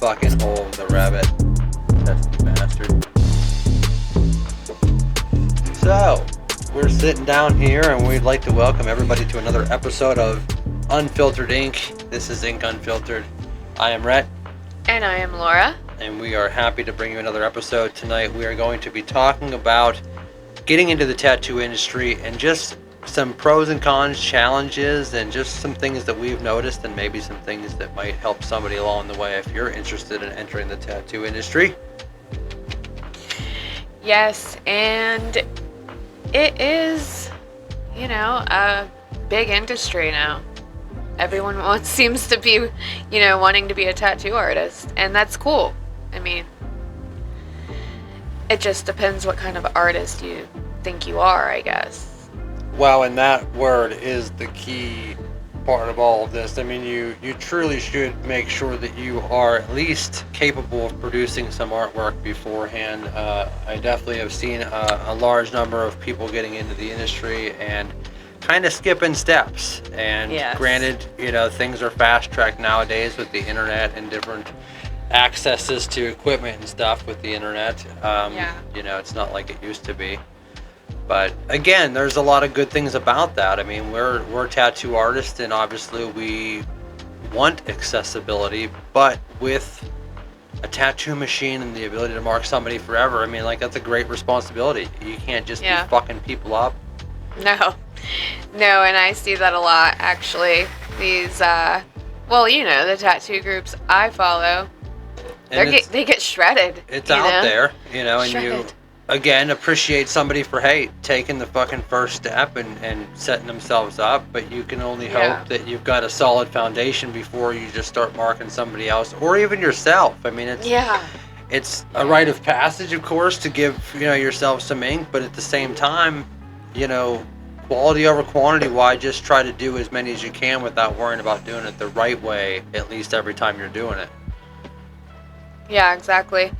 fucking hole of the rabbit. Pesky bastard. So, we're sitting down here and we'd like to welcome everybody to another episode of Unfiltered Inc. This is Inc. Unfiltered. I am Rhett. And I am Laura. And we are happy to bring you another episode tonight. We are going to be talking about getting into the tattoo industry and just some pros and cons, challenges, and just some things that we've noticed and maybe some things that might help somebody along the way if you're interested in entering the tattoo industry. Yes, and it is, a big industry now. Everyone seems to be, wanting to be a tattoo artist, and that's cool. I mean, it just depends what kind of artist you think you are, I guess. Well, and that word is the key part of all of this. I mean, you truly should make sure that you are at least capable of producing some artwork beforehand. I definitely have seen a large number of people getting into the industry and kind of skipping steps. And yes. Granted, things are fast-tracked nowadays with the internet and different accesses to equipment and stuff with the internet. It's not like it used to be. But again, there's a lot of good things about that. I mean, we're tattoo artists, and obviously we want accessibility, but with a tattoo machine and the ability to mark somebody forever, I mean, like, that's a great responsibility. You can't just be fucking people up. No, and I see that a lot, actually. These, the tattoo groups I follow, they get shredded. It's out there, and shredded. You, again, appreciate somebody for, taking the fucking first step and setting themselves up, but you can only hope that you've got a solid foundation before you just start marking somebody else, or even yourself. I mean, it's a rite of passage, of course, to give, yourself some ink, but at the same time, quality over quantity, why just try to do as many as you can without worrying about doing it the right way, at least every time you're doing it. Yeah, exactly.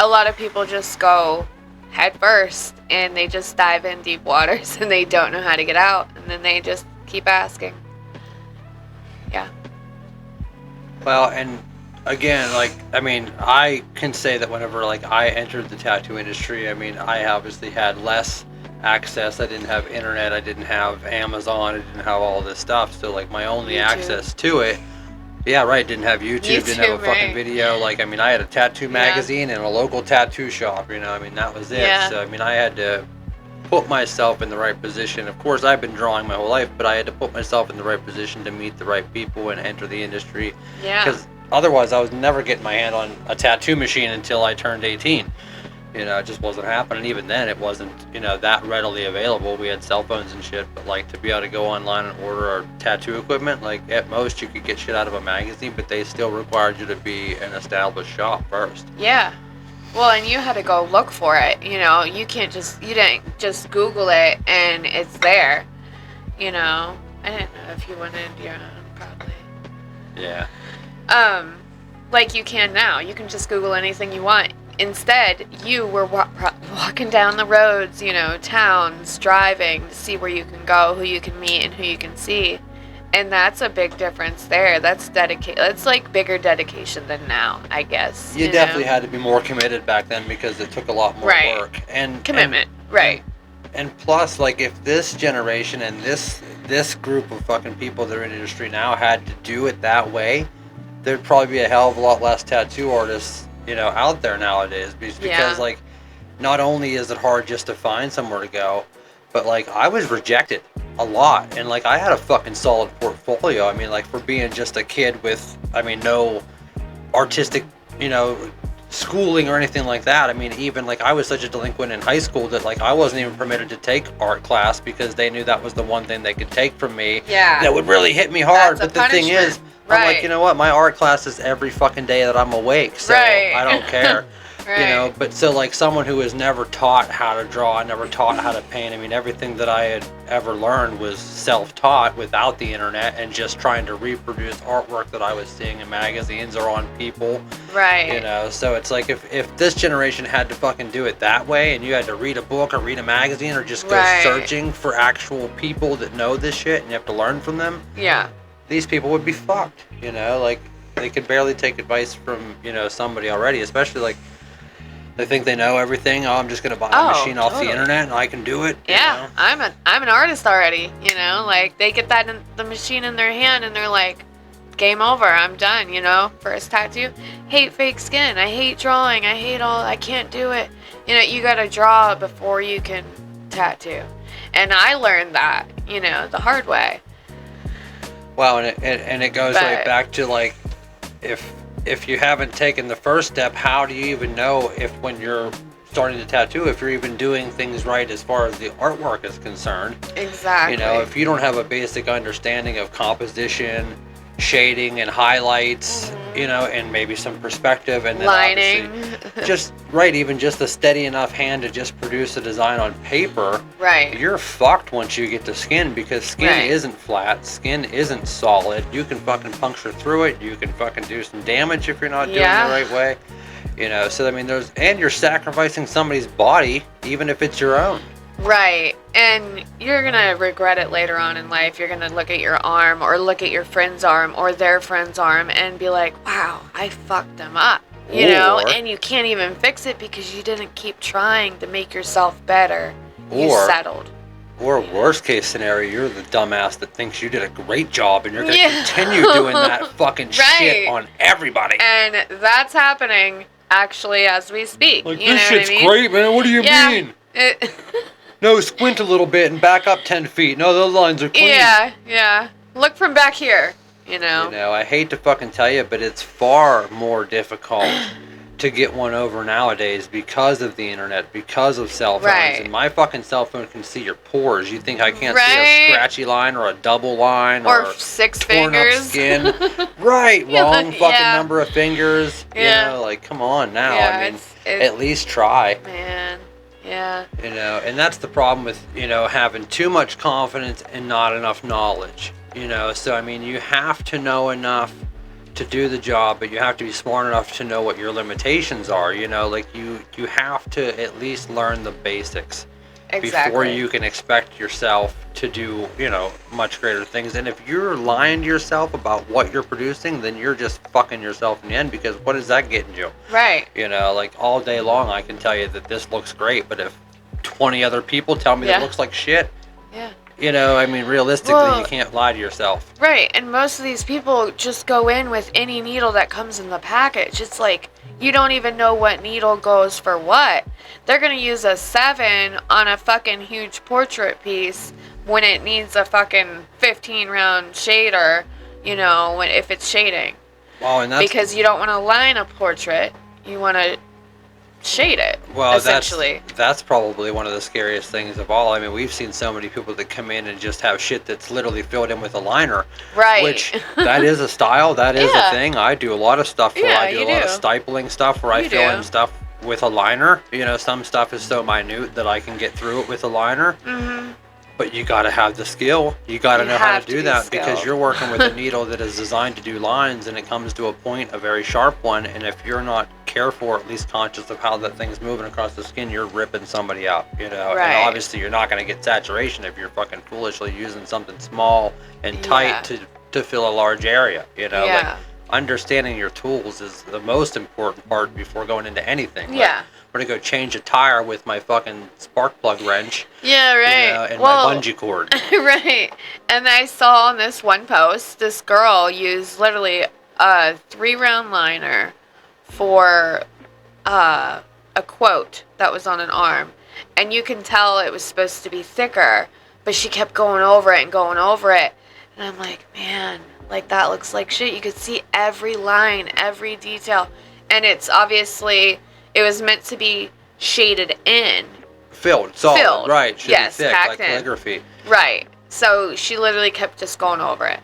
A lot of people just go head first and they just dive in deep waters and they don't know how to get out, and then they just keep asking. Yeah. Well, and again, I can say that whenever, I entered the tattoo industry, I mean, I obviously had less access. I didn't have internet, I didn't have Amazon, I didn't have all this stuff, so, my only YouTube. Access to it, didn't have YouTube, didn't have a fucking video, I had a tattoo magazine and a local tattoo shop, that was it. Yeah. So, I had to put myself in the right position. Of course, I've been drawing my whole life, but I had to put myself in the right position to meet the right people and enter the industry. Yeah. Because otherwise, I was never getting my hand on a tattoo machine until I turned 18. It just wasn't happening. Even then, it wasn't, that readily available. We had cell phones and shit, but, to be able to go online and order our tattoo equipment, at most, you could get shit out of a magazine, but they still required you to be an established shop first. Yeah. Well, and you had to go look for it, you didn't just Google it and it's there, I didn't know if you wanted your own, probably. Yeah. Like you can now. You can just Google anything you want. Instead, you were walking down the roads, towns, driving to see where you can go, who you can meet, and who you can see. And that's a big difference there. That's bigger dedication than now, I guess. You definitely had to be more committed back then because it took a lot more work. And commitment, right. And plus, if this generation and this group of fucking people that are in the industry now had to do it that way, there'd probably be a hell of a lot less tattoo artists out there nowadays, because not only is it hard just to find somewhere to go, but I was rejected a lot, and I had a fucking solid portfolio. I mean, for being just a kid with no artistic schooling or anything like that. I mean, even I was such a delinquent in high school that I wasn't even permitted to take art class because they knew that was the one thing they could take from me that would really hit me hard. But the thing is, I'm like, you know what? My art class is every fucking day that I'm awake, so I don't care. But so someone who has never taught how to draw, never taught how to paint, I mean, everything that I had ever learned was self-taught without the internet and just trying to reproduce artwork that I was seeing in magazines or on people. Right. So it's if this generation had to fucking do it that way and you had to read a book or read a magazine or just go searching for actual people that know this shit and you have to learn from them. Yeah. These people would be fucked, they could barely take advice from, somebody already, especially like they think they know everything. Oh, I'm just gonna buy a machine off the internet and I can do it. Yeah, I'm an artist already. Like they get the machine in their hand and they're like, game over. I'm done. First tattoo. Hate fake skin. I hate drawing. I can't do it. You gotta draw before you can tattoo, and I learned that the hard way. Wow, and it goes right back to like, if you haven't taken the first step, how do you even know if when you're starting to tattoo, if you're even doing things right as far as the artwork is concerned? Exactly. If you don't have a basic understanding of composition, shading and highlights, and maybe some perspective, and then lining, even just a steady enough hand to just produce a design on paper, right? You're fucked once you get to skin, because skin isn't flat, skin isn't solid. You can fucking puncture through it, you can fucking do some damage if you're not doing it the right way, so I mean you're sacrificing somebody's body, even if it's your own. Right, and you're gonna regret it later on in life. You're gonna look at your arm or look at your friend's arm or their friend's arm and be like, wow, I fucked them up, and you can't even fix it because you didn't keep trying to make yourself better. You settled. Or worst case scenario, you're the dumbass that thinks you did a great job and you're gonna continue doing that fucking shit on everybody. And that's happening actually as we speak. Like, this shit's great, man. What do you mean? No, squint a little bit and back up 10 feet. No, those lines are clean. Yeah. Look from back here, I hate to fucking tell you, but it's far more difficult to get one over nowadays because of the internet, because of cell phones. Right. And my fucking cell phone can see your pores. You think I can't see a scratchy line or a double line or 6 torn fingers? Up skin? Wrong fucking number of fingers. Come on now. I mean, at least try. Man. Yeah. And that's the problem with, having too much confidence and not enough knowledge. So I mean, you have to know enough to do the job, but you have to be smart enough to know what your limitations are. Like you have to at least learn the basics before you can expect yourself to do, much greater things. And if you're lying to yourself about what you're producing, then you're just fucking yourself in the end, because what is that getting you? Right. Like all day long I can tell you that this looks great, but if 20 other people tell me that it looks like shit, I mean, realistically, you can't lie to yourself. Right, and most of these people just go in with any needle that comes in the package. It's like, you don't even know what needle goes for what. They're going to use a 7 on a fucking huge portrait piece when it needs a fucking 15-round shader, if it's shading. Well, and that's... Because you don't want to line a portrait, you want to shade it, essentially. That's probably one of the scariest things of all. I mean, we've seen so many people that come in and just have shit that's literally filled in with a liner. Right. Which, that is a style, that is a thing. I do a lot of stuff where I do a lot of stippling stuff where I fill in stuff with a liner. Some stuff is so minute that I can get through it with a liner. Mm-hmm. But you got to have the skill. You got to know how to do that, because you're working with a needle that is designed to do lines, and it comes to a point, a very sharp one, and if you're not careful or at least conscious of how that thing's moving across the skin, you're ripping somebody up, Right. And obviously you're not going to get saturation if you're fucking foolishly using something small and tight to fill a large area, Like, understanding your tools is the most important part before going into anything. Yeah. I'm gonna go change a tire with my fucking spark plug wrench. Yeah, right. And my bungee cord. Right. And I saw on this one post, this girl used literally a 3-round liner for a quote that was on an arm. And you can tell it was supposed to be thicker, but she kept going over it and going over it. And I'm like, man, like that looks like shit. You could see every line, every detail. And it's obviously... It was meant to be shaded in. Solid, right. Should be thick, like in. calligraphy. Right. So she literally kept just going over it.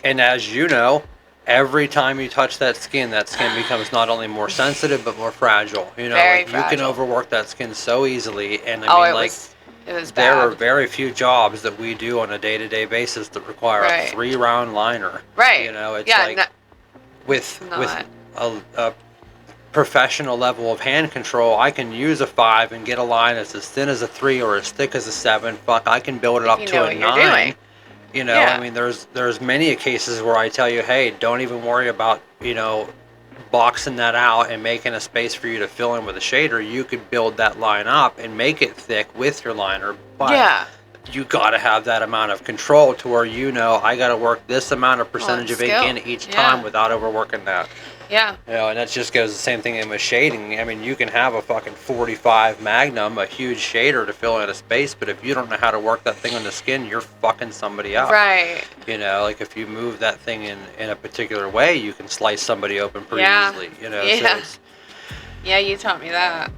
And as you know, every time you touch that skin becomes not only more sensitive, but more fragile. Very fragile. You can overwork that skin so easily. And it was bad. There are very few jobs that we do on a day-to-day basis that require a 3-round liner. Right. It's with a professional level of hand control, I can use a 5 and get a line that's as thin as a 3 or as thick as a 7. Fuck, I can build it up to a 9. You know, Yeah. I mean, there's many cases where I tell you, hey, don't even worry about, you know, boxing that out and making a space for you to fill in with a shader. You could build that line up and make it thick with your liner, but Yeah. you got to have that amount of control to where, you know, I got to work this amount of percentage of ink skill. in each Yeah. time without overworking that. Yeah. You know, and that just goes the same thing in with shading. I mean, you can have a fucking 45 Magnum, a huge shader to fill in a space, but if you don't know how to work that thing on the skin, you're fucking somebody up. Right. You know, like if you move that thing in a particular way, you can slice somebody open pretty easily. You know, Yeah. so it's, Yeah, you taught me that.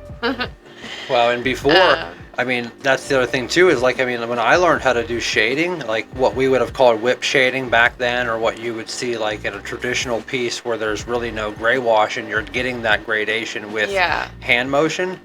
well, and before, I mean, that's the other thing too, is like, I mean, when I learned how to do shading, like what we would have called whip shading back then, or what you would see like in a traditional piece where there's really no gray wash and you're getting that gradation with hand motion,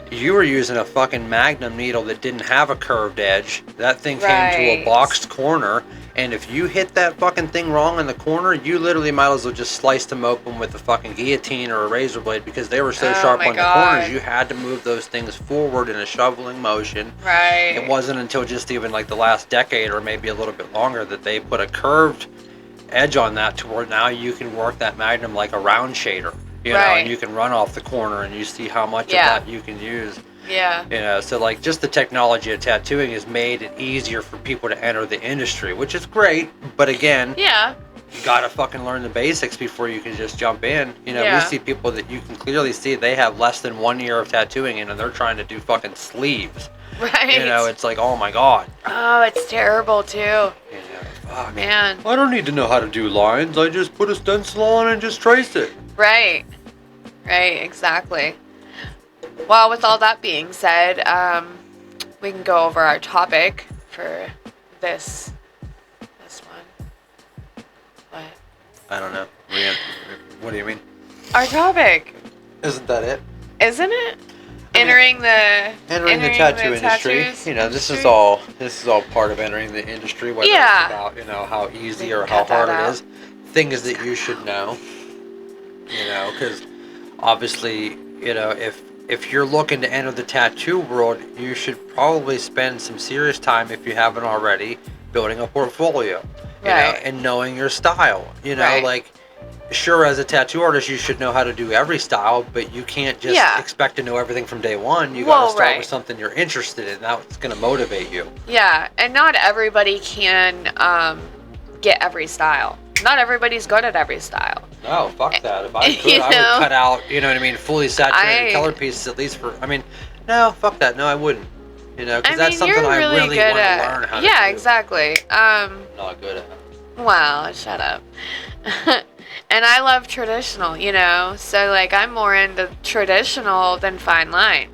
you were using a fucking Magnum needle that didn't have a curved edge. That thing came to a boxed corner, and if you hit that fucking thing wrong in the corner, you literally might as well just slice them open with a fucking guillotine or a razor blade, because they were so sharp on the corners. You had to move those things forward in a shoveling motion. Right. It wasn't until just even like the last decade or maybe a little bit longer that they put a curved edge on that to where now you can work that Magnum like a round shader. You know, and you can run off the corner and you see how much of that you can use. Yeah. You know, so like just the technology of tattooing has made it easier for people to enter the industry, which is great. But again, you gotta fucking learn the basics before you can just jump in. You know, we see people that you can clearly see they have less than 1 year of tattooing in, and they're trying to do fucking sleeves. Right. You know, it's like, oh my god. Oh, it's terrible too. You know, fuck. Man. I don't need to know how to do lines. I just put a stencil on and just trace it. Right. Right, exactly. Well, with all that being said, we can go over our topic for this one. What? I don't know. What do you mean? Our topic. Isn't that it? Isn't it? Entering the tattoo industry. You know, this is all part of entering the industry, whether it's about, you know, how easy or how hard it is. Things that you should know. You know, because obviously, you know, if you're looking to enter the tattoo world, you should probably spend some serious time, if you haven't already, building a portfolio. You know, and knowing your style. You know, like, sure, as a tattoo artist, you should know how to do every style, but you can't just expect to know everything from day one. You got to start with something you're interested in. That's going to motivate you. Yeah, and not everybody can get every style. Not everybody's good at every style. No, fuck that. If I could, I would cut out, you know what I mean, fully saturated color pieces at least for, I mean, no, fuck that. No, I wouldn't. You know, because that's something I really want to learn how to do. Yeah, exactly. Not good at. Well, shut up. And I love traditional, you know, so like I'm more into traditional than fine line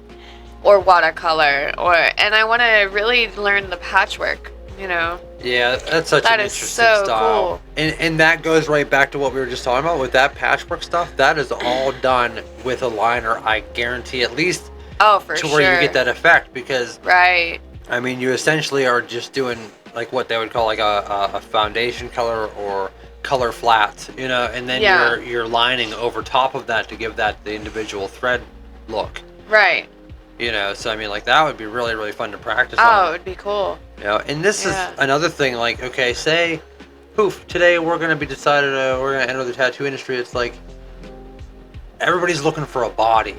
or watercolor, and I want to really learn the patchwork, you know. Yeah, that's such an interesting style. Cool. And that goes right back to what we were just talking about with that patchwork stuff. That is all done with a liner, I guarantee, at least to where you get that effect, because I mean, you essentially are just doing like what they would call like a foundation color or color flats, you know, and then you're lining over top of that to give that the individual thread look. Right. You know, so I mean, like, that would be really, really fun to practice on. Oh, it would be cool. You know, and this is another thing, like, okay, say, poof, today we're going to be decided, we're going to enter the tattoo industry. It's like, everybody's looking for a body.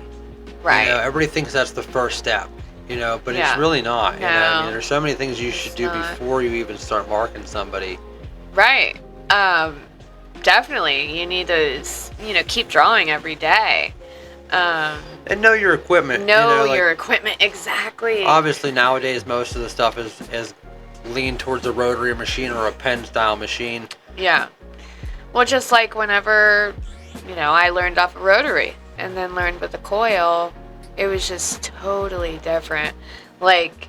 Right. You know, everybody thinks that's the first step, you know, but it's really not. You know, I mean, there's so many things you should do before you even start marking somebody. Right. Definitely. You need to, you know, keep drawing every day. And know your equipment. Know your equipment, exactly. Obviously, nowadays, most of the stuff is leaned towards a rotary machine or a pen style machine. Yeah. Well, just like whenever, you know, I learned off a rotary and then learned with a coil, it was just totally different. Like,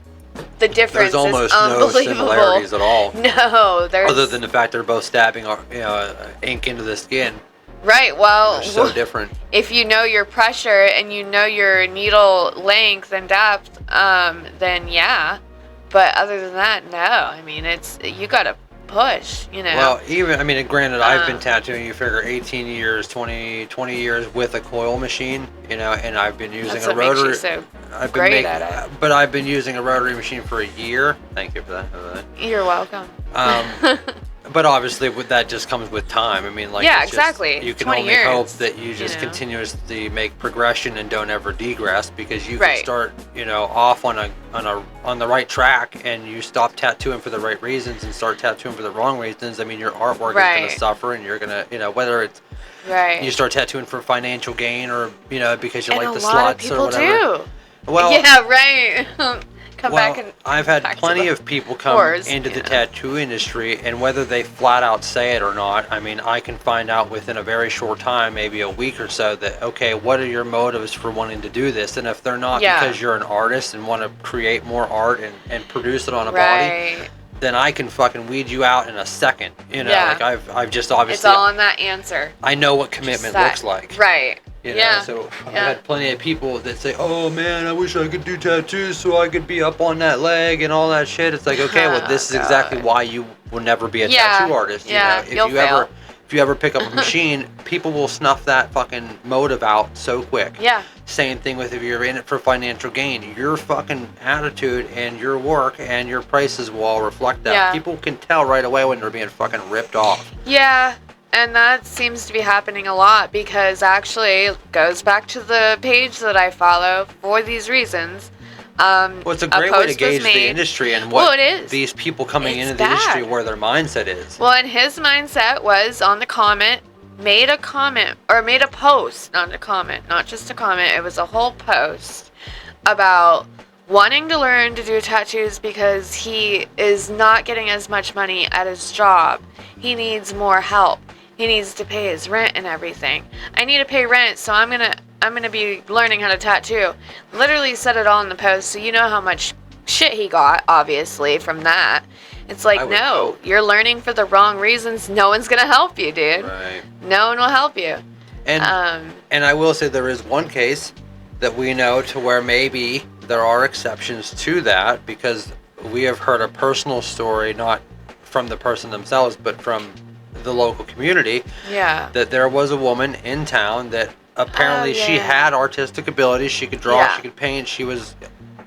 the difference is unbelievable. There's almost no similarities at all. No, there's... Other than the fact they're both stabbing, you know, ink into the skin. Right, well... They're so different. If you know your pressure and you know your needle length and depth, then yeah. But other than that, no. I mean, it's... You gotta push, you know. Well, even... I mean, granted, I've been tattooing, you figure, 18 years, 20 years with a coil machine, you know, and I've been using a rotary... Makes you so great at it. But I've been using a rotary machine for a year. Thank you for that. You're welcome. But obviously, that just comes with time. I mean, like, Yeah, it's just, exactly. you can 20 only years, hope that you just know. continuously make progression and don't ever degress, because you can Right. start, off on the right track, and you stop tattooing for the right reasons and start tattooing for the wrong reasons. I mean, your artwork is going Right. to suffer, and you're going to, whether it's Right. you start tattooing for financial gain, or because you And like the a lot of sluts or people whatever. do. Well, Yeah, right. Come back and I've had back to plenty the of people come whores, into the yeah. tattoo industry, and whether they flat out say it or not, I mean, I can find out within a very short time, maybe a week or so, that, okay, what are your motives for wanting to do this? And if they're not Yeah. because you're an artist and want to create more art and produce it on a body, Right. then I can fucking weed you out in a second. Yeah. Like, I've just obviously... It's all in that answer. I know what commitment looks like. Right. Yeah. So I've Yeah. had plenty of people that say, "Oh man, I wish I could do tattoos so I could be up on that leg and all that shit." It's like, okay, well, this is exactly why you will never be a tattoo artist. Yeah. You'll fail. If you ever pick up a machine, people will snuff that fucking motive out so quick. Yeah. Same thing with if you're in it for financial gain. Your fucking attitude and your work and your prices will all reflect that. Yeah. People can tell right away when they're being fucking ripped off. Yeah. And that seems to be happening a lot, because actually it goes back to the page that I follow for these reasons. Well, it's a great way to gauge the industry and what it is. these people coming It's into the industry, bad. where their mindset is. Well, and his mindset was on the comment, made a post, not a comment, not just a comment, it was a whole post about wanting to learn to do tattoos because he is not getting as much money at his job. He needs more help. He needs to pay his rent and everything. I need to pay rent, so I'm gonna be learning how to tattoo. Literally said it all in the post, so you know how much shit he got, obviously, from that. It's like, no, you're learning for the wrong reasons. No one's gonna help you, dude. Right. No one will help you. And I will say there is one case that we know to where maybe there are exceptions to that, because we have heard a personal story, not from the person themselves, but from the local community. Yeah. That there was a woman in town that apparently she had artistic abilities. She could draw, she could paint. She was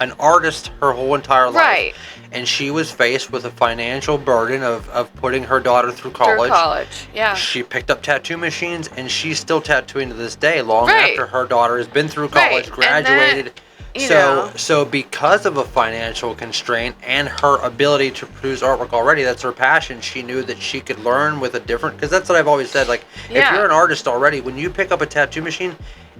an artist her whole entire life. Right. And she was faced with a financial burden of putting her daughter through college. Yeah. She picked up tattoo machines, and she's still tattooing to this day, long after her daughter has been through college, graduated. So because of a financial constraint and her ability to produce artwork already, that's her passion, she knew that she could learn with a different... Because that's what I've always said, like, if you're an artist already, when you pick up a tattoo machine,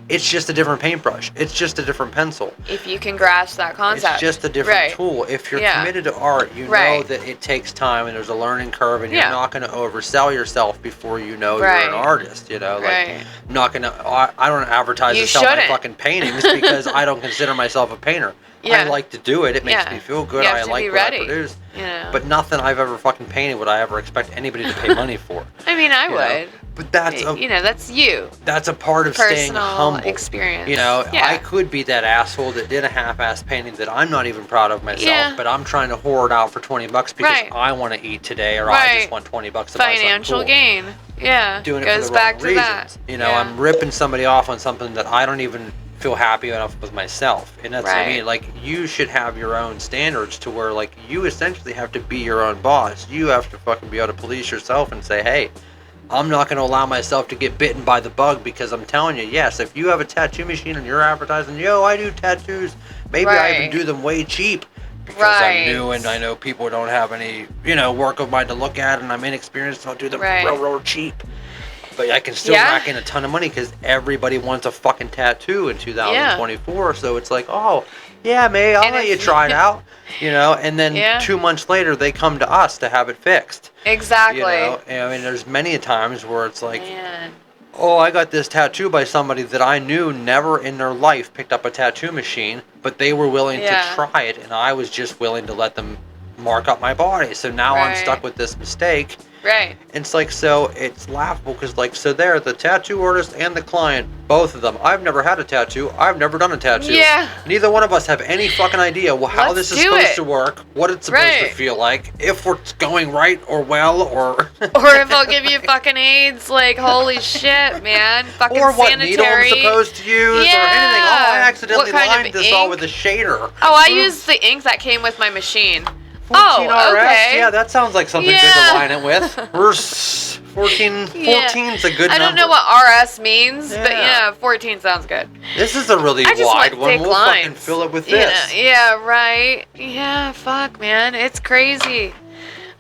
it's just a different paintbrush. It's just a different pencil. If you can grasp that concept. It's just a different tool. If you're committed to art, you know that it takes time and there's a learning curve, and you're not going to oversell yourself before you know you're an artist, Like, I'm not going to... I don't advertise to sell my fucking paintings because I don't consider myself a painter. I like to do it. It makes me feel good. I like what I produce. But nothing I've ever fucking painted would I ever expect anybody to pay money for. I mean, I would. But that's that's you. That's a part of staying humble. Experience. I could be that asshole that did a half-ass painting that I'm not even proud of myself, but I'm trying to hoard out for $20 because I want to eat today, or I just want $20 to buy something cool. Financial gain. Yeah. Doing it goes for the back wrong to reasons. that. I'm ripping somebody off on something that I don't even feel happy enough with myself. And that's what I mean. Like, you should have your own standards to where, like, you essentially have to be your own boss. You have to fucking be able to police yourself and say, hey, I'm not going to allow myself to get bitten by the bug, because I'm telling you, yes, if you have a tattoo machine and you're advertising, yo, I do tattoos, maybe I even do them way cheap because I'm new and I know people don't have any, work of mine to look at, and I'm inexperienced, so I'll do them real cheap. But I can still rack in a ton of money because everybody wants a fucking tattoo in 2024. So it's like, oh, yeah, May, I'll let you try it out. And then 2 months later, they come to us to have it fixed. Exactly. And I mean, there's many times where it's like, oh, I got this tattoo by somebody that I knew never in their life picked up a tattoo machine, but they were willing to try it, and I was just willing to let them mark up my body. So now I'm stuck with this mistake. Right. It's like, so it's laughable because, like, so there, the tattoo artist and the client, both of them, I've never had a tattoo. I've never done a tattoo. Yeah. Neither one of us have any fucking idea how this is supposed to work, what it's supposed to feel like, if we're going right or well, or... or if I'll give you fucking AIDS, like, holy shit, man. Fucking or what sanitary. needle I'm supposed to use, or anything. Oh, I accidentally lined this all with a shader. Oh, I used the ink that came with my machine. 14 Oh, RS? okay. Yeah, that sounds like something good to line it with. We're 14. 14's a good number. I don't know what RS means, but yeah, 14 sounds good. This is a really I just wide want one. thick We'll lines. fucking fill it with this. Yeah, right. Yeah, fuck, man. It's crazy.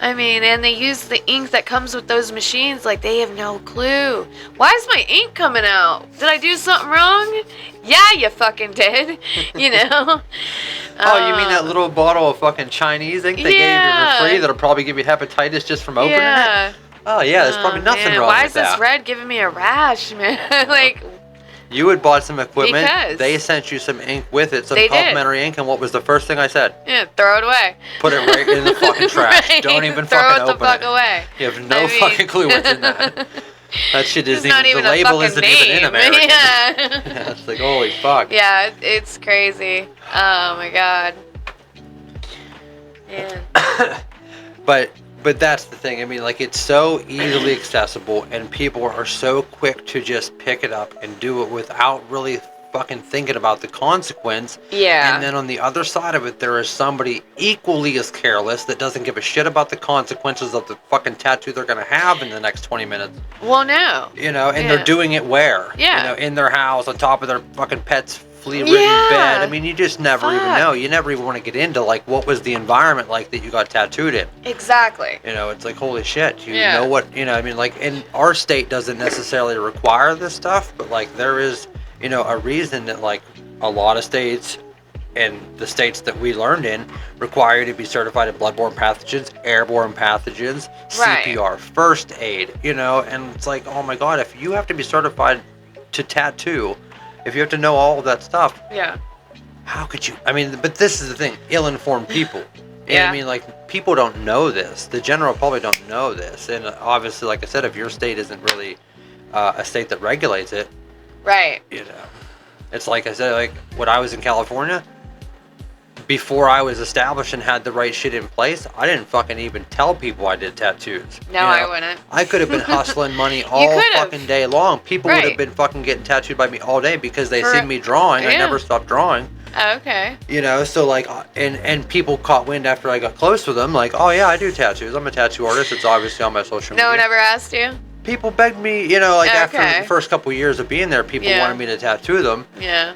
I mean, and they use the ink that comes with those machines like they have no clue. Why is my ink coming out? Did I do something wrong? Yeah, you fucking did. You know? Oh, you mean that little bottle of fucking Chinese ink they gave you for free that'll probably give you hepatitis just from opening it? Oh, yeah, there's probably nothing wrong Why with that. is this red giving me a rash, man? Like, you had bought some equipment. Because they sent you some ink with it, some they complimentary ink, and what was the first thing I said? Yeah, throw it away. Put it right in the fucking trash. Right. Don't even throw fucking it the open fuck it. away. You have no fucking clue what's in that. That shit isn't not even, even the a label fucking isn't name. even in American. Yeah. Yeah, it's like, holy fuck. Yeah, it's crazy. Oh my god. Yeah. But that's the thing. I mean, like, it's so easily accessible, and people are so quick to just pick it up and do it without really fucking thinking about the consequence. Yeah. And then on the other side of it, there is somebody equally as careless that doesn't give a shit about the consequences of the fucking tattoo they're gonna have in the next 20 minutes. Well, no. You know, and they're doing it where? Yeah. You know, in their house, on top of their fucking pet's flea-ridden bed. I mean, you just never even know. You never even want to get into, like, what was the environment like that you got tattooed in. Exactly. You know, it's like, holy shit. You know what, you know, I mean, like, in our state doesn't necessarily require this stuff, but, like, there is, you know, a reason that, like, a lot of states and the states that we learned in require you to be certified in bloodborne pathogens, airborne pathogens, CPR, first aid, you know, and it's like, oh my God, if you have to be certified to tattoo, if you have to know all of that stuff, how could you? I mean, but this is the thing, ill-informed people. And I mean, like, people don't know this. The general public don't know this. And obviously, like I said, if your state isn't really a state that regulates it, you know, it's like I said, like, when I was in California, before I was established and had the right shit in place, I didn't fucking even tell people I did tattoos. No, I wouldn't. I could have been hustling money all fucking day long. People would have been fucking getting tattooed by me all day because they see me drawing. I never stopped drawing. Okay. You know, so like, and people caught wind after I got close with them, like, oh yeah, I do tattoos. I'm a tattoo artist. It's obviously on my social media. No one ever asked you? People begged me, you know, like after the first couple of years of being there, people wanted me to tattoo them. Yeah.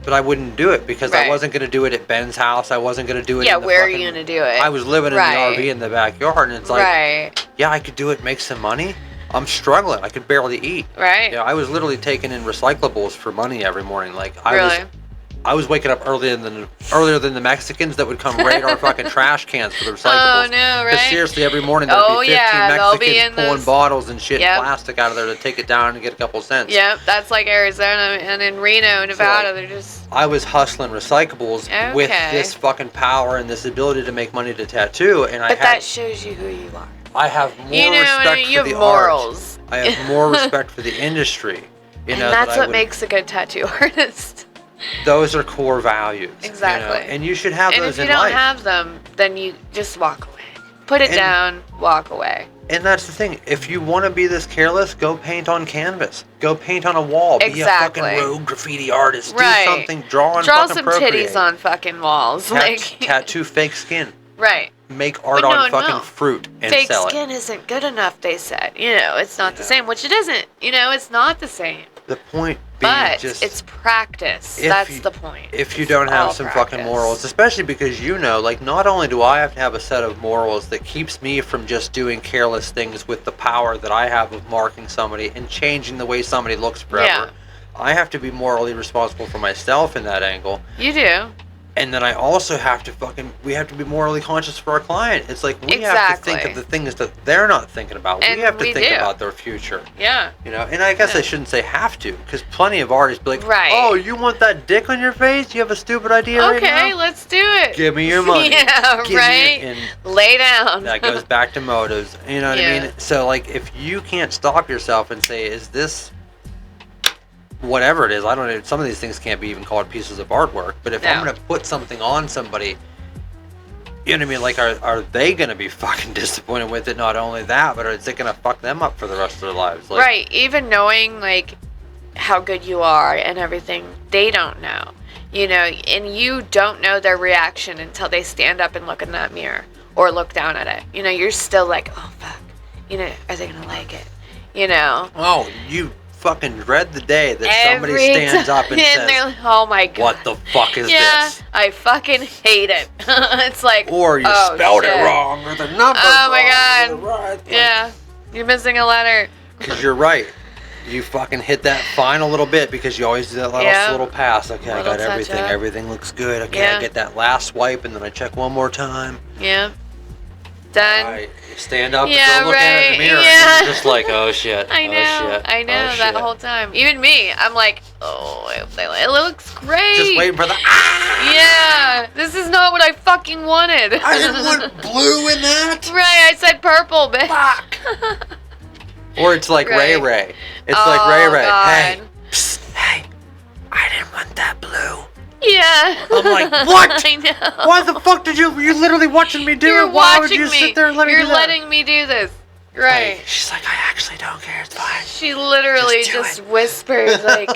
But I wouldn't do it because I wasn't going to do it at Ben's house. I wasn't going to do it in the where are you going to do it? I was living in the RV in the backyard, and it's like, yeah, I could do it, make some money. I'm struggling. I could barely eat. Right. You know, I was literally taking in recyclables for money every morning. Like, I was waking up earlier than the Mexicans that would come raid our fucking trash cans for the recyclables. Oh, no, right? Because seriously, every morning there'd be 15 Mexicans pulling bottles and shit and plastic out of there to take it down and get a couple cents. Yep, that's like Arizona and in Reno, Nevada. They're just... I was hustling recyclables with this fucking power and this ability to make money to tattoo, and But that shows you who you are. I have more respect for the morals. art. I have more respect for the industry. You know, and that's what makes a good tattoo artist. Those are core values. Exactly. You know? And you should have those in life. And if you don't have them, then you just walk away. Put it down, walk away. And that's the thing. If you want to be this careless, go paint on canvas. Go paint on a wall. Be a fucking rogue graffiti artist. Do something. Draw some titties on fucking walls. Tattoo fake skin. Right. Make art on fucking fruit and fake sell it. Fake skin isn't good enough, they said. You know, it's not the same, which it isn't. You know, it's not the same. The point being it's practice. That's the point. If you don't have some fucking morals, especially because, you know, like, not only do I have to have a set of morals that keeps me from just doing careless things with the power that I have of marking somebody and changing the way somebody looks forever, I have to be morally responsible for myself in that angle. You do. And then I also have to we have to be morally conscious for our client. It's like, we have to think of the things that they're not thinking about. We have to think about their future. Yeah. You know, and I guess I shouldn't say have to, because plenty of artists be like, oh, you want that dick on your face? You have a stupid idea right now? Okay, let's do it. Give me your money. Yeah, right? Lay down. That goes back to motives. You know what I mean? So, like, if you can't stop yourself and say, is this... whatever it is, I don't know, some of these things can't be even called pieces of artwork, but if I'm going to put something on somebody, you know what I mean, like, are they going to be fucking disappointed with it? Not only that, but is it going to fuck them up for the rest of their lives? Like, right, even knowing, like, how good you are and everything, they don't know, you know, and you don't know their reaction until they stand up and look in that mirror, or look down at it. You know, you're still like, oh fuck, you know, are they gonna like it? You know. Oh, you fucking dread the day that somebody stands up and says, like, oh my god, what the fuck is yeah, this? I fucking hate it. It's like, Or you spelled it wrong, or the number oh my wrong. god, Right. yeah, you're missing a letter. Because you're right. You fucking hit that final little bit because you always do that last little pass. Okay, I got everything. Up. Everything looks good. Okay, I get that last swipe and then I check one more time. Yeah. Done. All right. You stand up and go look at it in the mirror. And you're just like, oh shit. I know. Oh, shit. I know that whole time. Even me, I'm like, oh, it looks great. Just waiting for the Yeah. This is not what I fucking wanted. I didn't want blue in that. Right. I said purple, bitch. Fuck. Or it's like Right. Ray. It's like Ray. Hey, psst, hey, I didn't want that blue. Yeah. I'm like, what? I know. Why the fuck did you're literally watching me do You're it? Why watching would you me. sit there and let me You're do that? letting me do this. Right. Like, she's like, I actually don't care. It's fine. She literally Just do it. whispers like,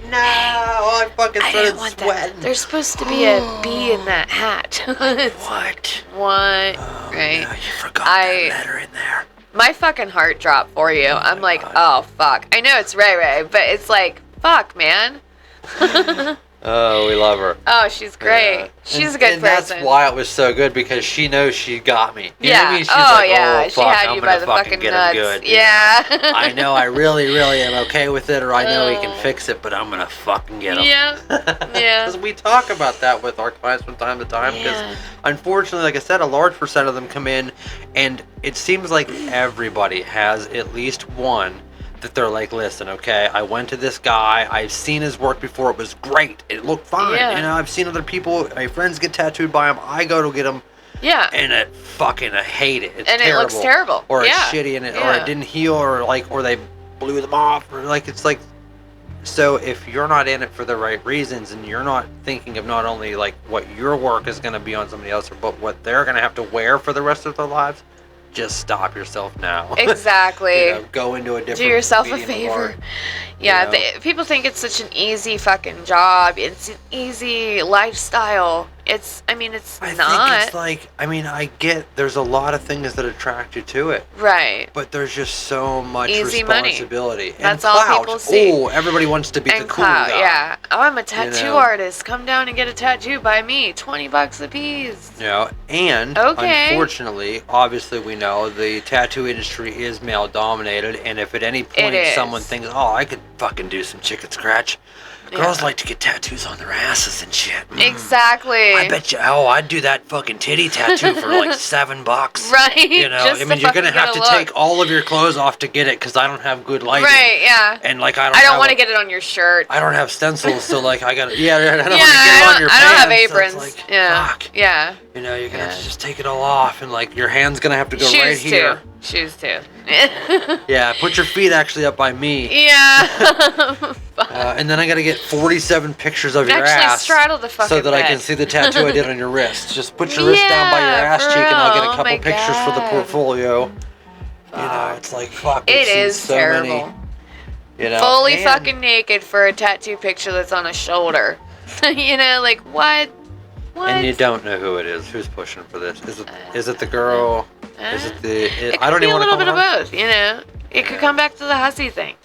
no, I fucking I started didn't want sweating. that. There's supposed to be a bee in that hat. What? What? Oh, Right. no, you forgot that letter in there. My fucking heart dropped for you. I'm like, God. oh fuck. I know it's Ray, but it's like, fuck, man. Oh, we love her. Oh, she's great. Yeah. She's a good and person. that's why it was so good, because she knows she got me. You know what I Yeah. mean? She's Oh like, yeah. oh, She fuck, had I'm you gonna by the fucking fucking get nuts. him good. you Yeah. know? I know I really, really am okay with it, or I know he can fix it, but I'm gonna fucking get him. Yeah. Yeah. Because we talk about that with our clients from time to time, because Yeah. unfortunately, like I said, a large percent of them come in, and it seems like everybody has at least one that they're like, listen, okay, I went to this guy, I've seen his work before, it was great, it looked fine, Yeah. you know, I've seen other people, my friends get tattooed by him, I go to get them, Yeah. and I hate it, it's And terrible. it looks terrible. Or Yeah. it's shitty, and or Yeah. it didn't heal, or they blew them off, or like, it's like, so if you're not in it for the right reasons, and you're not thinking of not only like what your work is going to be on somebody else, but what they're going to have to wear for the rest of their lives, just stop yourself now. Exactly. You know, go into a different. Do yourself a medium of favor. art, Yeah, you know? people think it's such an easy fucking job. It's an easy lifestyle. It's I not. think it's like, I mean, I get there's a lot of things that attract you to it, Right. but there's just so much Easy money. responsibility. That's and all clout. people see. Oh, everybody wants to be And the cool clout, guy. yeah. Oh, I'm a tattoo know? artist. Come down and get a tattoo by me. $20 a piece. You know, and Okay. unfortunately, obviously, we know the tattoo industry is male dominated, and if at any point is. someone thinks, oh, I could fucking do some chicken scratch, girls like to get tattoos on their asses and shit. Exactly. I bet you, I'd do that fucking titty tattoo for like $7. Right. You know, Just I mean, to you're gonna fucking have get to a take look. all of your clothes off to get it, because I don't have good lighting. Right. Yeah. And like, I I don't have want to a- get it on your shirt. I don't have stencils, so like, I gotta, I don't want to get Yeah, it on your I don't have pants, so it's aprons. like, Yeah. fuck. Yeah. You know, you're gonna have Yeah. to just take it all off, and like your hand's gonna have to go right Shoes here. too. Shoes too. Yeah, put your feet actually up by me, Yeah. and then I gotta get 47 pictures of your Actually, ass, straddle the fucking so that I can bed. see the tattoo I did on your wrist. Just put your wrist down by your Yeah, ass for cheek, and I'll get real. a Oh couple my pictures for the God. portfolio. You know, it's like fuck. It we've seen is so terrible. Many, you know, Fully and- fucking naked for a tattoo picture that's on a shoulder. You know, like what? What? And you don't know who it is. Who's pushing for this? Is it the girl? Is it the? It could I don't be even a want to little call bit of her. both. You know, it could come back to the hussy thing.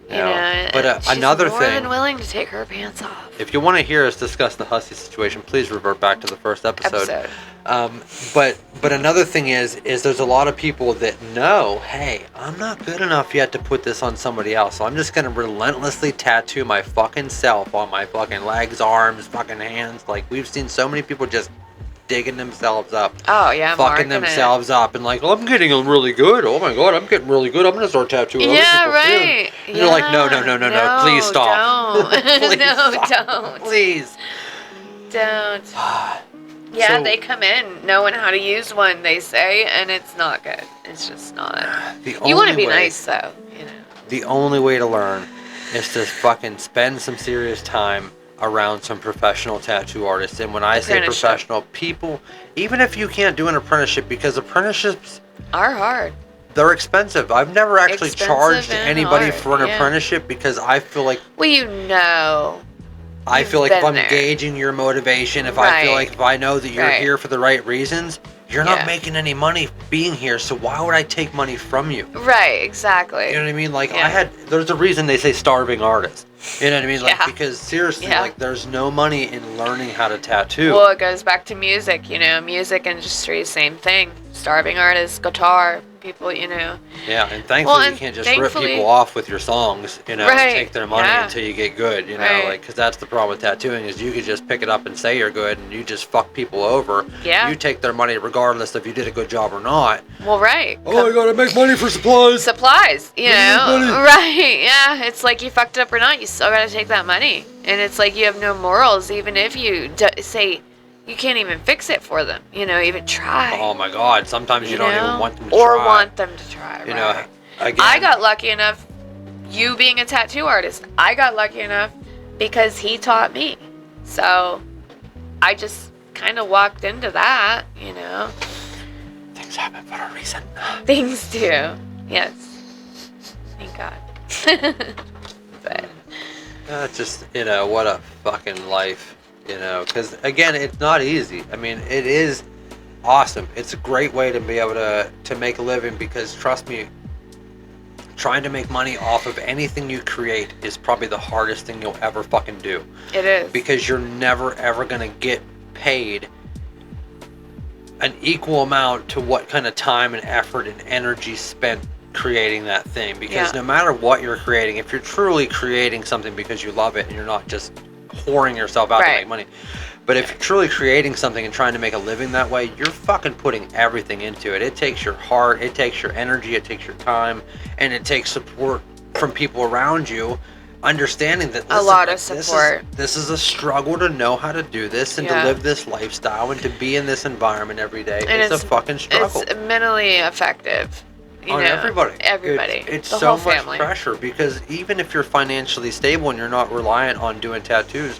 You know, But she's another more thing, than willing to take her pants off. if you want to hear us discuss the hussy situation, please revert back to the first episode. But another thing is there's a lot of people that know, hey, I'm not good enough yet to put this on somebody else, so I'm just gonna relentlessly tattoo my fucking self on my fucking legs, arms, fucking hands. Like, we've seen so many people just digging themselves up. Oh yeah, Fucking marking themselves up and like, well, I'm getting really good. Oh my god, I'm getting really good. I'm gonna start tattooing. other Yeah, people soon." right. And you're like, no, please stop. Don't. Please no, stop. don't. Please. Don't. Yeah, So- they come in knowing how to use one, they say, and it's not good. It's just not. You want to be nice, though. You know. The only way to learn is to fucking spend some serious time around some professional tattoo artists. And when I say Apprenticeship. professional, people, even if you can't do an apprenticeship, because apprenticeships, Are hard. they're expensive. I've never actually Expensive charged and anybody hard, for an yeah. apprenticeship, because I feel like Well, you know. I You've feel like if been I'm there. gauging your motivation, if I feel Right. like if I know that you're Right. here for the right reasons, You're not making any money being here, so why would I take money from you? Right, exactly. You know what I mean? Like, there's a reason they say starving artist. You know what I mean? Like, because seriously, like, there's no money in learning how to tattoo. Well, it goes back to music, you know, music industry, same thing. Starving artists, guitar, people, you know. Yeah, and thankfully you can't just rip people off with your songs, you know, and take their money until you get good, you know, like, because that's the problem with tattooing is you could just pick it up and say you're good and you just fuck people over. Yeah. You take their money regardless if you did a good job or not. Well, right. Oh, I gotta make money for supplies. Supplies, you know. Right, yeah. It's like you fucked up or not, you still gotta take that money. And it's like you have no morals, even if you say... You can't even fix it for them, you know, even try. Oh my God, sometimes you don't even want them to try. Or want them to try, you know, again. I got lucky enough, you being a tattoo artist, I got lucky enough because he taught me. So, I just kind of walked into that, you know. Things happen for a reason. Things do, yes. Thank God. But. Just, you know, what a fucking life. You know, because again, it's not easy. I mean, it is awesome. It's a great way to be able to make a living because trust me, trying to make money off of anything you create is probably the hardest thing you'll ever fucking do. It is. Because you're never ever going to get paid an equal amount to what kind of time and effort and energy spent creating that thing. Because no matter what you're creating, if you're truly creating something because you love it and you're not just whoring yourself out to make money. But if you're truly creating something and trying to make a living that way, you're fucking putting everything into it. It takes your heart, it takes your energy, it takes your time, and it takes support from people around you, understanding that a lot of support. This is a struggle to know how to do this and to live this lifestyle and to be in this environment every day. And it's a fucking struggle. It's mentally effective. On everybody. It's the so whole much family. pressure because even if you're financially stable and you're not reliant on doing tattoos,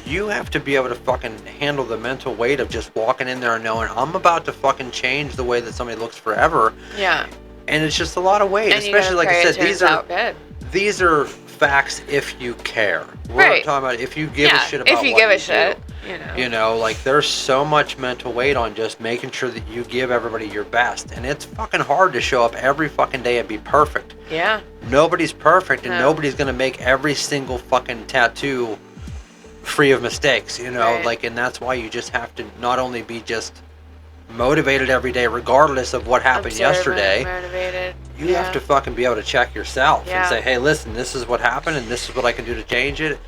you have to be able to fucking handle the mental weight of just walking in there and knowing I'm about to fucking change the way that somebody looks forever. Yeah. And it's just a lot of weight, and especially like I said, these are facts if you care. We're talking about if you give a shit about if you give a shit. You know, like there's so much mental weight on just making sure that you give everybody your best. And it's fucking hard to show up every fucking day and be perfect. Yeah. Nobody's perfect and nobody's going to make every single fucking tattoo free of mistakes, you know, like, and that's why you just have to not only be just motivated every day regardless of what happened yesterday. Motivated. You have to fucking be able to check yourself and say, hey, listen, this is what happened and this is what I can do to change it.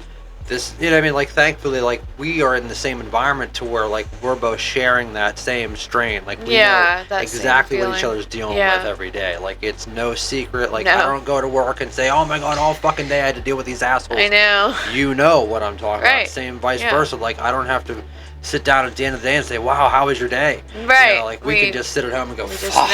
This, you know what I mean? Like, thankfully, like, we are in the same environment to where, like, we're both sharing that same strain. Like, we know exactly what each other's dealing with every day. Like, it's no secret. Like, I don't go to work and say, oh my God, all fucking day I had to deal with these assholes. I know. You know what I'm talking about. Same vice versa. Like, I don't have to sit down at the end of the day and say, wow, how was your day? Right. You know, like, we can just sit at home and go, fuck.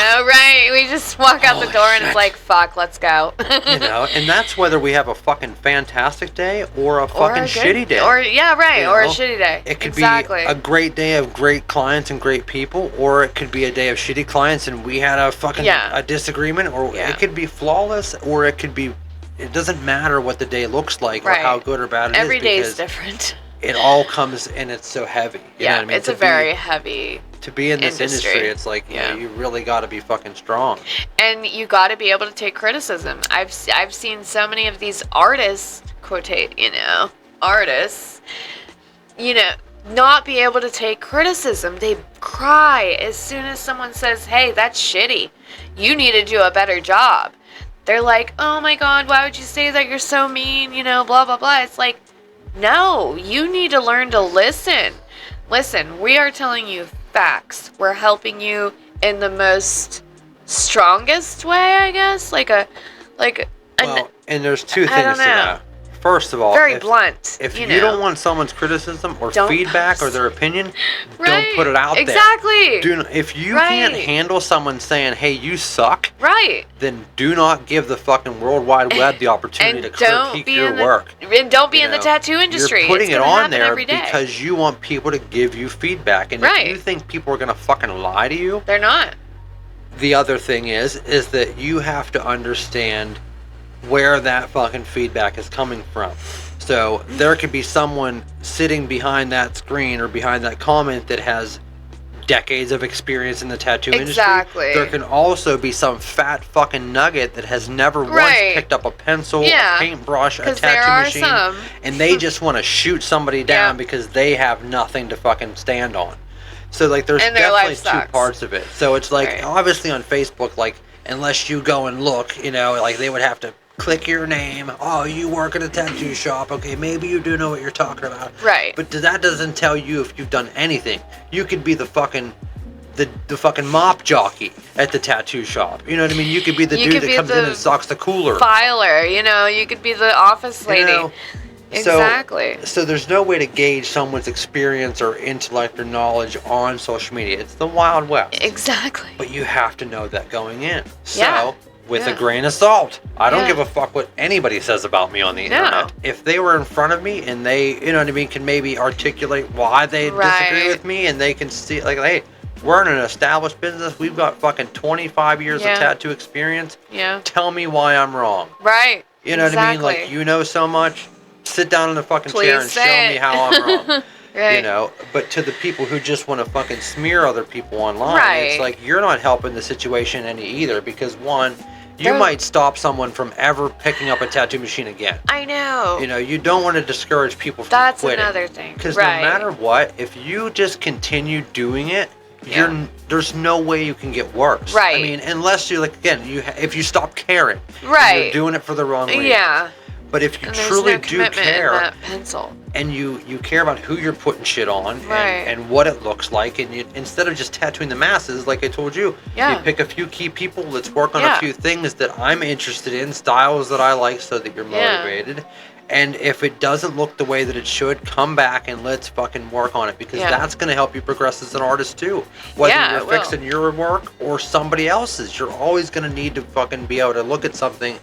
We just walk out the door and it's like, fuck, let's go. You know, and that's whether we have a fucking fantastic day or a fucking shitty day. Or, or a shitty day. It could be a great day of great clients and great people, or it could be a day of shitty clients and we had a fucking a disagreement, or it could be flawless, or it could be, it doesn't matter what the day looks like or how good or bad it is. Every day is different. It all comes and it's so heavy. You know what I mean? It's a very heavy to be in this industry. It's like you know, you really got to be fucking strong. And you got to be able to take criticism. I've seen so many of these artists artists, not be able to take criticism. They cry as soon as someone says, "Hey, that's shitty. You need to do a better job." They're like, "Oh my God, why would you say that? You're so mean." Blah blah blah. It's like, no, you need to learn to listen. Listen, we are telling you facts. We're helping you in the most strongest way, I guess. And there's two things to that. First of all, very blunt. If you don't want someone's criticism or feedback or their opinion, don't put it out there. Exactly. If you can't handle someone saying, "Hey, you suck," then do not give the fucking World Wide Web the opportunity to critique your work. And don't be in the tattoo industry. You're putting it on there because you want people to give you feedback. And if you think people are going to fucking lie to you, they're not. The other thing is that you have to understand where that fucking feedback is coming from. So there could be someone sitting behind that screen or behind that comment that has decades of experience in the tattoo Exactly. industry. There can also be some fat fucking nugget that has never once picked up a pencil, a paintbrush, a tattoo machine, and they just want to shoot somebody down because they have nothing to fucking stand on. So like there's definitely two parts of it. So it's like obviously on Facebook, like unless you go and look, you know, like they would have to click your name. Oh, you work at a tattoo shop. Okay, maybe you do know what you're talking about. Right. But that doesn't tell you if you've done anything. You could be the fucking mop jockey at the tattoo shop. You know what I mean? You could be the dude that comes in and stocks the cooler. Filer, you know, you could be the office lady. You know? Exactly. So there's no way to gauge someone's experience or intellect or knowledge on social media. It's the Wild West. Exactly. But you have to know that going in. So with a grain of salt. I don't give a fuck what anybody says about me on the internet. If they were in front of me and they, you know what I mean, can maybe articulate why they disagree with me, and they can see, like, hey, we're in an established business. We've got fucking 25 years of tattoo experience. Yeah. Tell me why I'm wrong. Right. You know what I mean? Like, you know so much. Sit down in the fucking chair and show me how I'm wrong. You know, but to the people who just want to fucking smear other people online, it's like you're not helping the situation any either, because one, you might stop someone from ever picking up a tattoo machine again. I know. You know, you don't want to discourage people from quitting. That's another thing. Because no matter what, if you just continue doing it, there's no way you can get worse. Right. I mean, unless you, like, again, if you stop caring. Right. You're doing it for the wrong reason. Yeah. But if you truly do care, in that pencil. and you care about who you're putting shit on, and what it looks like, and you, instead of just tattooing the masses, like I told you, you pick a few key people, let's work on a few things that I'm interested in, styles that I like, so that you're motivated. And if it doesn't look the way that it should, come back and let's fucking work on it, because that's going to help you progress as an artist too. Whether you're fixing your work or somebody else's, you're always going to need to fucking be able to look at something.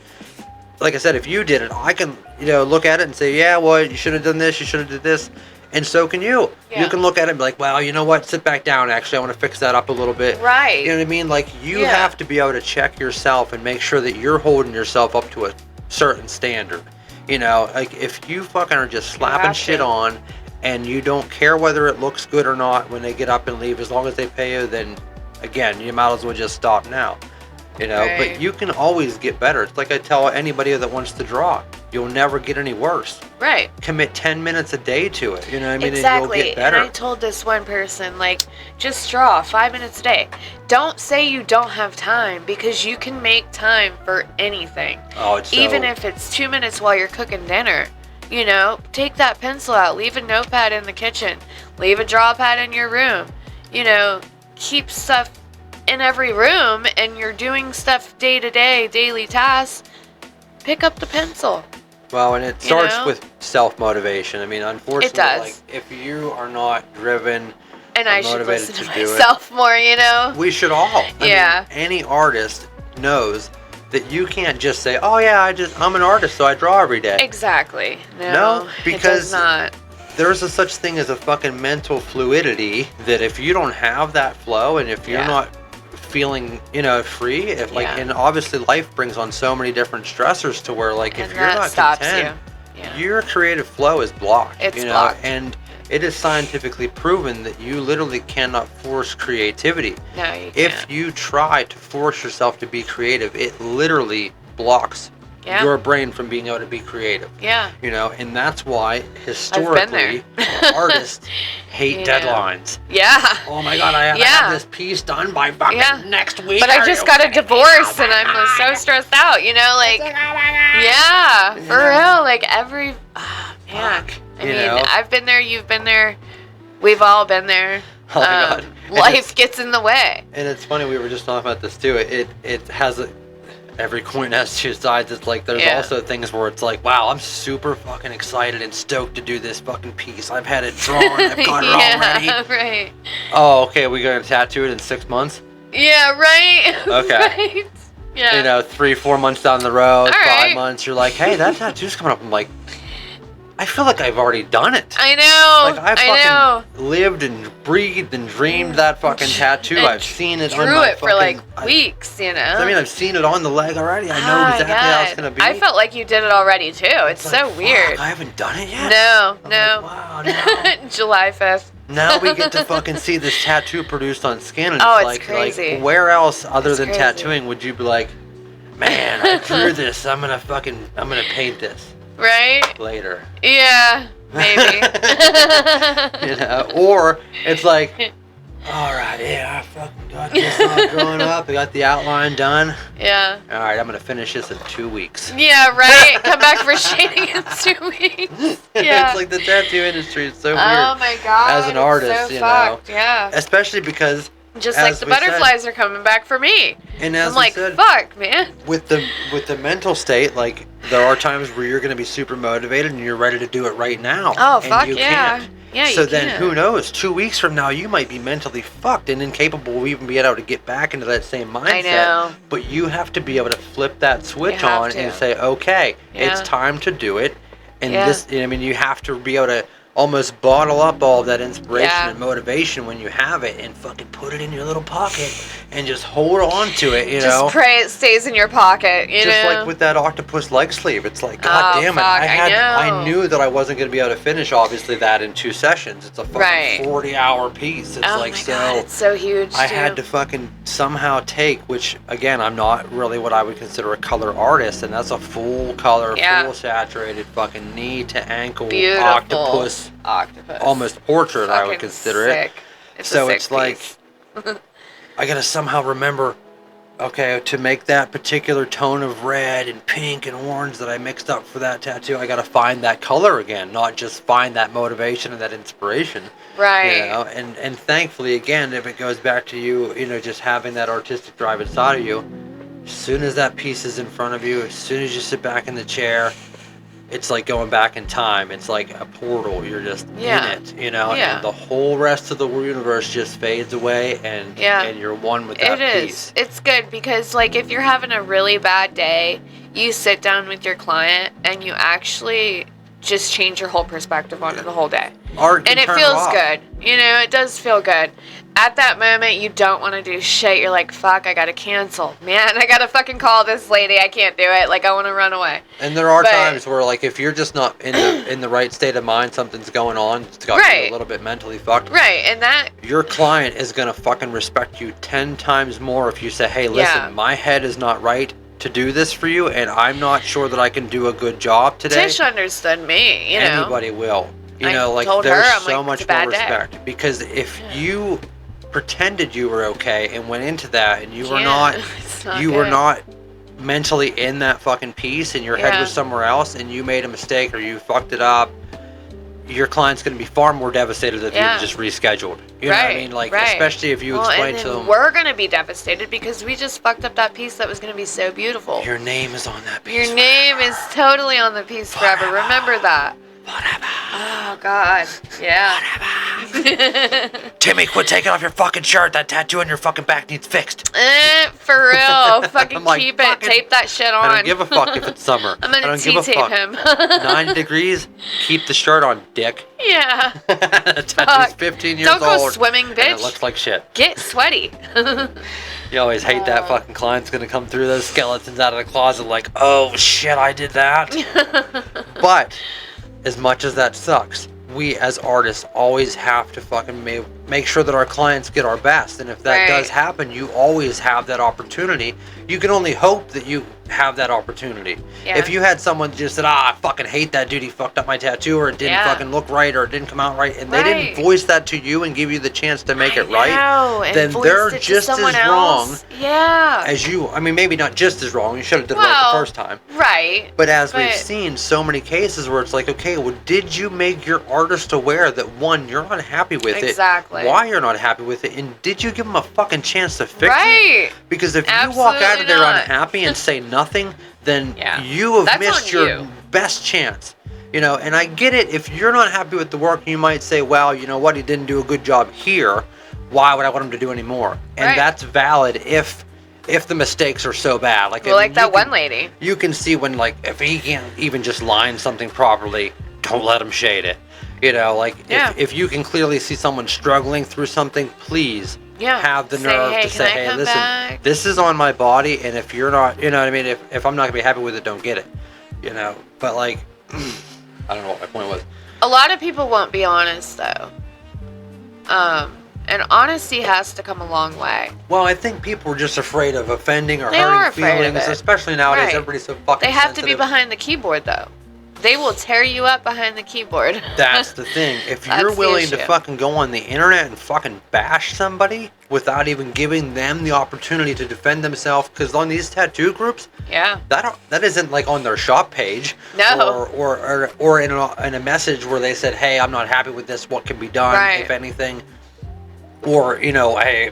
Like I said, if you did it, I can, you know, look at it and say, yeah, well, you should have done this, you should have did this, and so can you. You can look at it and be like, well, you know what, sit back down, actually, I want to fix that up a little bit. Right. You know what I mean? Like, you have to be able to check yourself and make sure that you're holding yourself up to a certain standard. You know, like, if you fucking are just slapping shit on, and you don't care whether it looks good or not when they get up and leave, as long as they pay you, then, again, you might as well just stop now. You know, but you can always get better. It's like I tell anybody that wants to draw, you'll never get any worse. Right. Commit 10 minutes a day to it. You know what I mean? Exactly. And you'll get better. And I told this one person, like, just draw 5 minutes a day. Don't say you don't have time, because you can make time for anything. Oh, it's even if it's 2 minutes while you're cooking dinner. You know, take that pencil out, leave a notepad in the kitchen, leave a draw pad in your room. You know, keep stuff in every room, and you're doing stuff day to day, daily tasks, pick up the pencil. Well, and it starts with self-motivation. I mean, unfortunately, like, if you are not driven and I should listen to myself more, you know? We should all. I mean, any artist knows that you can't just say, oh yeah, I'm an artist, so I draw every day. Exactly. No, because it does not. There's a such thing as a fucking mental fluidity that if you don't have that flow, and if you're not feeling, you know, free, if like, and obviously life brings on so many different stressors to where, like, if you're not content, your creative flow is blocked. It's blocked. And it is scientifically proven that you literally cannot force creativity. No, you can't. If you try to force yourself to be creative, it literally blocks your brain from being able to be creative. Yeah. You know, and that's why historically artists hate deadlines. Yeah. Oh my God, I have to have this piece done by fucking next week. But I just got a divorce and I'm so stressed out, you know, like, for real, like man. I mean, I've been there, you've been there, we've all been there. Oh my God. Life gets in the way. And it's funny, we were just talking about this too. It has every coin has two sides. It's like there's also things where it's like, wow, I'm super fucking excited and stoked to do this fucking piece. I've had it drawn. I've got it all ready. Right. Oh, okay. We're gonna tattoo it in 6 months. Yeah. Right. Okay. Right. Yeah. You know, 3-4 months down the road, 5 months, you're like, hey, that tattoo's coming up. I'm like, I feel like I've already done it. I know. Like, I fucking lived and breathed and dreamed that fucking tattoo. I've seen it on my it for like weeks, you know. I mean, I've seen it on the leg already. I know exactly how it's going to be. I felt like you did it already, too. It's so like, weird. I haven't done it yet. No. Like, wow, no. July 5th. Now we get to fucking see this tattoo produced on skin, and it's crazy. Like, where else other than crazy. tattooing would you be like, man, I drew this, I'm gonna paint this Right? later. Yeah, maybe. You know, or it's like, all right, yeah, I fucking got this all drawn up. I got the outline done. Yeah. All right, I'm gonna finish this in 2 weeks. Yeah, right. Come back for shading in 2 weeks. Yeah. It's like the tattoo industry is so weird. Oh my god. As an artist, it's so you fucked. know, Yeah. especially because Just like the butterflies are coming back for me. And as I'm like, said, fuck, man. with the mental state, like there are times where you're gonna be super motivated and you're ready to do it right now. Oh and fuck you yeah. Can't. Yeah, so you then can. who knows? 2 weeks from now you might be mentally fucked and incapable of even being able to get back into that same mindset. I know. But you have to be able to flip that switch You have on to. and say, okay, it's Yeah. time to do it. And Yeah. this, I mean, you have to be able to almost bottle up all of that inspiration Yeah. and motivation when you have it and fucking put it in your little pocket and just hold on to it, you Just know? pray it stays in your pocket, you Just know? like with that octopus leg sleeve. It's like, god Oh, damn it. fuck, I know. I knew that I wasn't going to be able to finish, obviously, that in 2 sessions. It's a fucking Right. 40-hour piece. It's oh like, my so god, it's so huge, I too. had to fucking somehow take, which, again, I'm not really what I would consider a color artist, and that's a full color, Yeah. full saturated fucking knee to ankle Beautiful. octopus, almost portrait, I would Fucking consider sick. it. It's So a sick it's like, piece. I gotta somehow remember, okay, to make that particular tone of red and pink and orange that I mixed up for that tattoo, I gotta find that color again, not just find that motivation and that inspiration. Right. You know, and thankfully, again, if it goes back to you, you know, just having that artistic drive inside of you, as soon as that piece is in front of you, as soon as you sit back in the chair, it's like going back in time. It's like a portal. You're just Yeah. in it, you know, Yeah. and the whole rest of the universe just fades away, and and you're one with that It piece. is. It's good because, like, if you're having a really bad day, you sit down with your client and you actually just change your whole perspective on it the whole day. Art can And it turn feels off. good. You know, it does feel good. At that moment, you don't want to do shit. You're like, fuck, I gotta cancel. Man, I gotta fucking call this lady. I can't do it. Like, I want to run away. And there are But- times where, like, if you're just not in the right state of mind, something's going on, it's got you Right. a little bit mentally fucked. Right, and that, Your client is gonna fucking respect you 10 times more if you say, hey, listen, Yeah. my head is not right to do this for you, and I'm not sure that I can do a good job today. Tish understood me, you know. Anybody will. You I know, like, told there's her, I'm so like, much "It's a more bad day." respect. Because if you pretended you were okay and went into that and you were Yeah, not, it's not you were good. not mentally in that fucking piece and your head Yeah. was somewhere else and you made a mistake or you fucked it up, your client's going to be far more devastated if Yeah. you just rescheduled. You know what I mean? Like, right. especially if you Well, explain and to then them, we're gonna be devastated because we just fucked up that piece that was gonna be so beautiful. your name is on that piece. Your name is totally on the piece forever. Remember that. Oh God. Yeah. Timmy, quit taking off your fucking shirt. That tattoo on your fucking back needs fixed. For real. Fucking I'm like, keep it. fucking- Tape that shit on. I don't give a fuck if it's summer. I'm I gonna don't give a T-tape fuck. him. 90 degrees, keep the shirt on, dick. Yeah. Tattoo's Fuck. 15 years Don't go old. swimming, And bitch. it looks like shit. Get sweaty. You always hate that fucking client's gonna come through those skeletons out of the closet like, oh shit, I did that. But as much as that sucks, we as artists always have to fucking make sure that our clients get our best. And if that Right. does happen, you always have that opportunity. You can only hope that you have that opportunity. Yeah. If you had someone just said, I fucking hate that dude, he fucked up my tattoo, or it didn't Yeah. fucking look right, or it didn't come out right, and they Right. didn't voice that to you and give you the chance to make it right, and then voiced they're it to just as someone wrong else. Yeah. as you. I mean, maybe not just as wrong. You should have done it right Well, the first time. Right. But as we've but- seen so many cases where it's like, okay, well, did you make your artist aware that, one, you're not happy with Exactly. it, why you're not happy with it, and did you give them a fucking chance to fix it? Right. Because if you walk out Absolutely of there not. unhappy and say nothing, then Yeah. you have That's missed on your you. best chance. You know, and I get it. If you're not happy with the work, you might say, well, you know what, he didn't do a good job here. Why would I want him to do any more? And Right. that's valid if the mistakes are so bad. Like, Well, I like mean, that you one can- lady. You can see when, like, if he can't even just line something properly, don't let him shade it. You know, like, Yeah. if you can clearly see someone struggling through something, please Yeah. have the Say, nerve "Hey, to can say, I hey, come listen, back?" this is on my body, and if you're not, you know what I mean, if I'm not gonna be happy with it, don't get it. You know, but like, I don't know what my point was. A lot of people won't be honest though. And honesty has to come a long way. Well, I think people are just afraid of offending or They are hurting afraid of feelings, it. especially nowadays. Right. Everybody's so fucking They have sensitive. to be behind the keyboard, though. They will tear you up behind the keyboard. That's the thing. If That's you're the willing to issue. fucking go on the internet and fucking bash somebody without even giving them the opportunity to defend themselves, because on these tattoo groups, Yeah. that isn't like on their shop page. No. Or in a message where they said, hey, I'm not happy with this. What can be done, Right. if anything? Or, hey,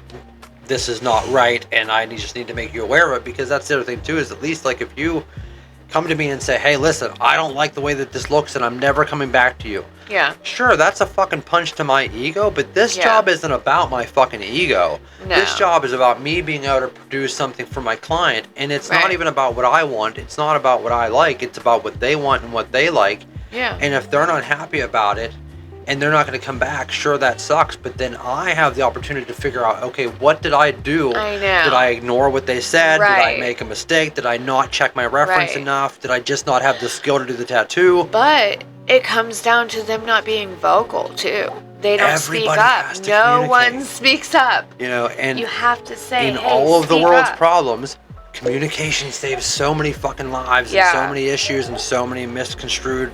this is not right, and I just need to make you aware of it, because that's the other thing too, is at least like if you come to me and say, hey, listen, I don't like the way that this looks and I'm never coming back to you. Yeah. Sure, that's a fucking punch to my ego, but this Yeah. job isn't about my fucking ego. No. This job is about me being able to produce something for my client, and it's not Right. even about what I want. It's not about what I like. It's about what they want and what they like. Yeah. And if they're not happy about it, and they're not going to come back, sure, that sucks, but then I have the opportunity to figure out, okay, what did I do? I know. Did I ignore what they said? Did I Right. make a mistake? Did I not check my reference Right. enough? Did I just not have the skill to do the tattoo? But it comes down to them not being vocal, too. They don't Everybody speak up. has to No communicate. one speaks up. And You have to say, in hey, all of the speak world's up. problems, communication saves so many fucking lives Yeah. and so many issues and so many misconstrued,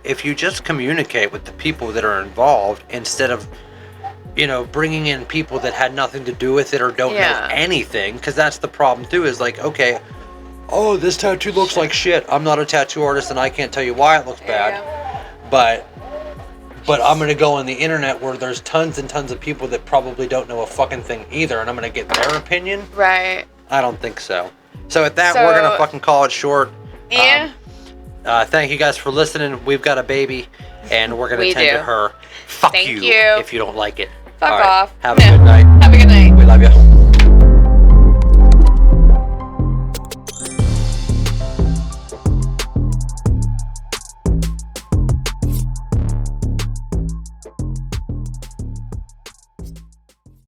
if you just communicate with the people that are involved instead of, bringing in people that had nothing to do with it or don't know Yeah. anything, because that's the problem too, is like, okay, oh, this tattoo looks like shit. I'm not a tattoo artist and I can't tell you why it looks bad, but I'm going to go on the internet where there's tons and tons of people that probably don't know a fucking thing either, and I'm going to get their opinion. Right. I don't think so. So at that, we're going to fucking call it short. Yeah. Thank you guys for listening. We've got a baby, and we're going to We tend do. to her. Fuck Thank you you. if you don't like it. Fuck All right, off. Have a good night. Have a good night. We love you.